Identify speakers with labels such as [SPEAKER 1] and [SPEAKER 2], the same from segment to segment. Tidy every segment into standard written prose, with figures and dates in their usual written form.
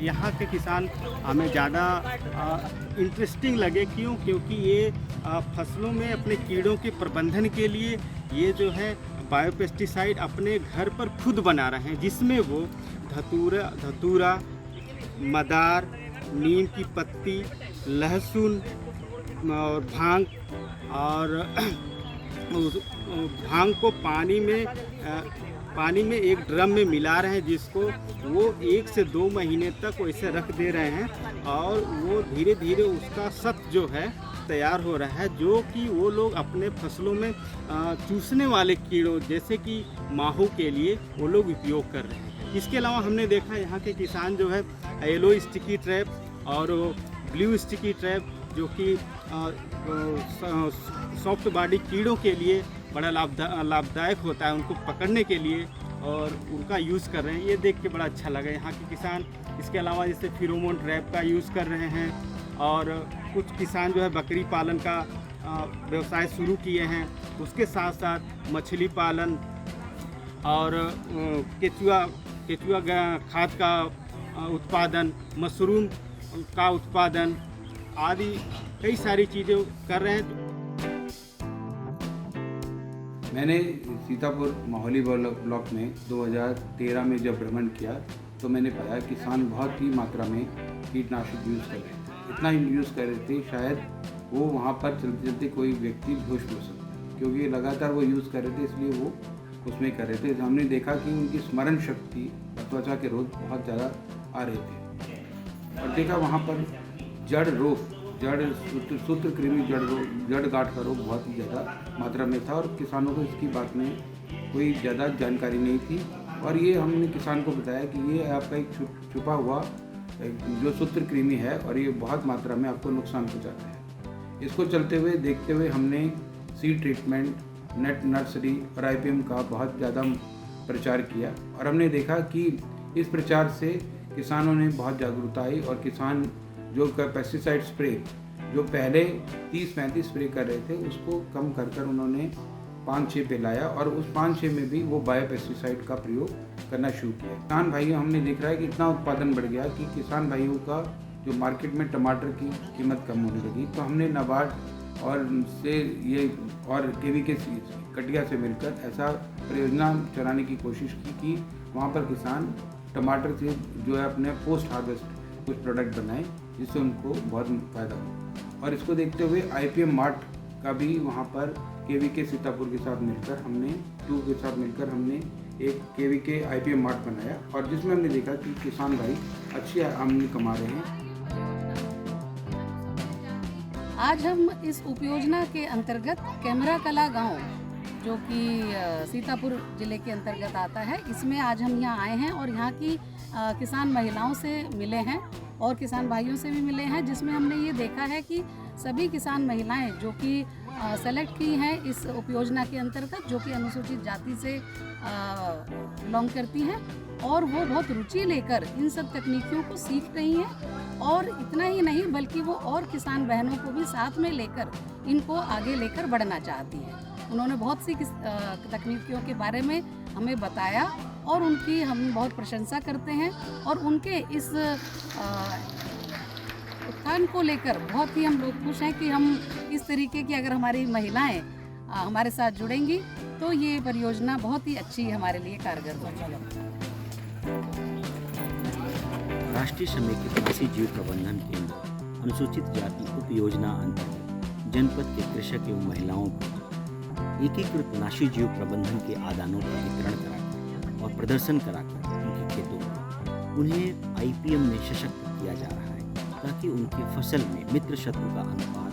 [SPEAKER 1] यहाँ के किसान हमें ज़्यादा इंटरेस्टिंग लगे। क्यों? क्योंकि ये फसलों में अपने कीड़ों के प्रबंधन के लिए ये जो है बायोपेस्टिसाइड अपने घर पर खुद बना रहे हैं, जिसमें वो धतूरा, मदार, नीम की पत्ती, लहसुन और भांग और उस भांग को पानी में एक ड्रम में मिला रहे हैं, जिसको वो 1 से 2 महीने तक वैसे रख दे रहे हैं और वो धीरे धीरे उसका सत्व जो है तैयार हो रहा है, जो कि वो लोग अपने फसलों में चूसने वाले कीड़ों जैसे कि माहू के लिए वो लोग उपयोग कर रहे हैं। इसके अलावा हमने देखा यहाँ के किसान जो है येलो स्टिकी ट्रैप और ब्लू स्टिकी ट्रैप जो कि सॉफ्ट बॉडी कीड़ों के लिए बड़ा लाभदायक होता है उनको पकड़ने के लिए, और उनका यूज़ कर रहे हैं। ये देख के बड़ा अच्छा लगा यहाँ के किसान। इसके अलावा जैसे फिरोमोन ट्रैप का यूज़ कर रहे हैं, और कुछ किसान जो है बकरी पालन का व्यवसाय शुरू किए हैं। उसके साथ साथ मछली पालन और केचुआ खाद का उत्पादन, मशरूम का उत्पादन आदि कई सारी चीज़ें कर रहे हैं।
[SPEAKER 2] मैंने सीतापुर माहौली ब्लॉक में 2013 में जब भ्रमण किया तो मैंने पाया किसान बहुत ही मात्रा में कीटनाशक यूज़ कर रहे थे। इतना यूज़ कर रहे थे शायद वो वहाँ पर चलते चलते कोई व्यक्ति बेहोश हो सकता, क्योंकि लगातार वो यूज़ कर रहे थे, इसलिए वो उसमें कर रहे थे। हमने देखा कि उनकी स्मरण शक्ति और त्वचा के रोग बहुत ज़्यादा आ रहे थे, और देखा वहाँ पर सूत्रकृमि जड़ गांठ का रोग बहुत ही ज़्यादा मात्रा में था, और किसानों को इसकी बात में कोई ज़्यादा जानकारी नहीं थी। और ये हमने किसान को बताया कि ये आपका एक छुपा हुआ जो सूत्रकृमि है, और ये बहुत मात्रा में आपको नुकसान पहुँचाता है। इसको चलते हुए देखते हुए हमने सीड ट्रीटमेंट, नेट नर्सरी और IPM का बहुत ज़्यादा प्रचार किया, और हमने देखा कि इस प्रचार से किसानों ने बहुत जागरूकता आई, और किसान जो पेस्टिसाइड स्प्रे जो पहले 30-35 स्प्रे कर रहे थे उसको कम कर कर उन्होंने 5-6 पे लाया, और उस 5-6 में भी वो बायोपेस्टिसाइड का प्रयोग करना शुरू किया। किसान भाइयों, हमने देख रहा है कि इतना उत्पादन बढ़ गया कि किसान भाइयों का जो मार्केट में टमाटर की कीमत कम होने लगी, तो हमने नाबार्ड और से ये और KVK कटिया से मिलकर ऐसा परियोजना चलाने की कोशिश की कि वहाँ पर किसान टमाटर से जो है अपने पोस्ट हार्वेस्ट कुछ प्रोडक्ट बनाए, जिससे उनको बहुत फ़ायदा हो। और इसको देखते हुए IPM मार्ट का भी वहाँ पर KVK सीतापुर के साथ मिलकर हमने एक KVK IPM मार्ट बनाया, और जिसमें हमने देखा कि किसान भाई अच्छी आमदनी कमा रहे हैं।
[SPEAKER 3] आज हम इस उपयोजना के अंतर्गत कैमरा कला गांव, जो कि सीतापुर जिले के अंतर्गत आता है, इसमें आज हम यहाँ आए हैं और यहाँ की किसान महिलाओं से मिले हैं और किसान भाइयों से भी मिले हैं, जिसमें हमने ये देखा है कि सभी किसान महिलाएं जो कि सेलेक्ट की हैं इस उपयोजना के अंतर्गत, जो कि अनुसूचित जाति से बिलोंग करती हैं, और वो बहुत रुचि लेकर इन सब तकनीकियों को सीख रही हैं। और इतना ही नहीं बल्कि वो और किसान बहनों को भी साथ में लेकर इनको आगे लेकर बढ़ना चाहती हैं। उन्होंने बहुत सी तकनीकियों के बारे में हमें बताया और उनकी हम बहुत प्रशंसा करते हैं, और उनके इस उत्थान को लेकर बहुत ही हम लोग खुश हैं कि हम इस तरीके की अगर हमारी महिलाएं हमारे साथ जुड़ेंगी तो ये परियोजना बहुत ही अच्छी हमारे लिए कारगर होगी।
[SPEAKER 4] राष्ट्रीय समेकित कृषि जीव प्रबंधन केंद्र अनुसूचित जाति उप योजना अंतर्गत जनपद के कृषक एवं महिलाओं को एकीकृत नाशी जीव प्रबंधन के आदानों का वितरण कराकर और प्रदर्शन कराकर उनके खेतों में उन्हें IPM में सशक्त किया जा रहा है, ताकि उनकी फसल में मित्र शत्रु का अनुपात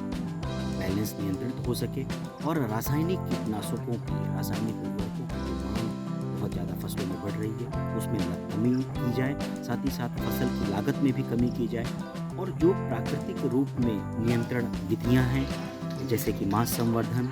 [SPEAKER 4] बैलेंस नियंत्रित हो सके और रासायनिक कीटनाशकों की रासायनिक उर्वरकों की मांग बहुत ज़्यादा फसलों में बढ़ रही है, उसमें कमी की जाए, साथ ही साथ फसल की लागत में भी कमी की जाए, और जो प्राकृतिक रूप में नियंत्रण विधियाँ हैं जैसे कि मांस संवर्धन,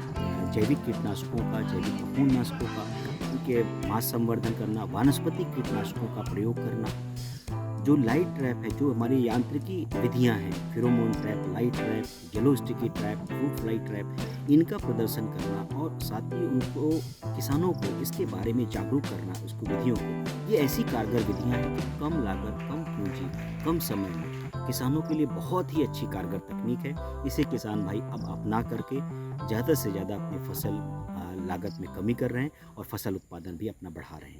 [SPEAKER 4] जैविक कीटनाशकों का, जैविक फफूंदनाशकों का, उनके मांस संवर्धन करना, वानस्पतिक कीटनाशकों का प्रयोग करना, जो लाइट ट्रैप है, जो हमारी यांत्रिकी विधियां हैं, pheromone trap, light trap, yellow sticky trap, fruit fly trap, इनका प्रदर्शन करना और साथ ही उनको किसानों को इसके बारे में जागरूक करना, उसको विधियों को, ये ऐसी कारगर विधियां हैं कि कम लागत, कम पूंजी, कम समय में किसानों के लिए बहुत ही अच्छी कारगर तकनीक है। इसे किसान भाई अब अपना करके ज़्यादा से ज़्यादा अपनी फसल लागत में कमी कर रहे हैं और फसल उत्पादन भी अपना बढ़ा रहे हैं।